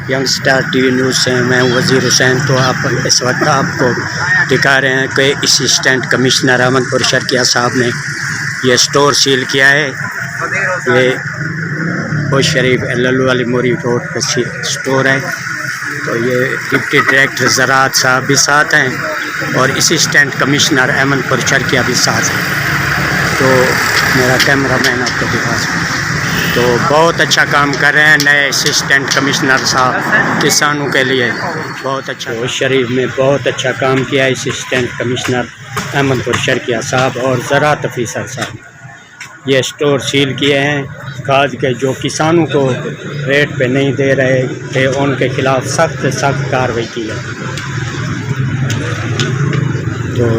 Young star T V news سے میں وزیر حسین. تو آپ اس وقت آپ کو دکھا رہے ہیں کہ اسسٹنٹ کمشنر احمد پور شرکیہ صاحب نے یہ سٹور سیل کیا ہے. یہ بہت شریف للو علی موری روڈ پہ سٹور ہے. تو یہ ڈپٹی ڈائریکٹر زراعت صاحب بھی ساتھ ہیں اور اسسٹنٹ کمشنر احمد پور شرکیہ بھی ساتھ ہیں. تو میرا کیمرہ مین آپ کو دکھا سکتا. تو بہت اچھا کام کر رہے ہیں نئے اسسٹنٹ کمشنر صاحب کسانوں کے لیے بہت اچھا. شریف میں بہت اچھا کام کیا ہے اسسٹنٹ کمشنر احمد پور شرکیہ صاحب اور زراعت افیسر صاحب. یہ سٹور سیل کیے ہیں کھاد کے جو کسانوں کو ریٹ پہ نہیں دے رہے تھے ان کے خلاف سخت سخت کارروائی کی ہے. تو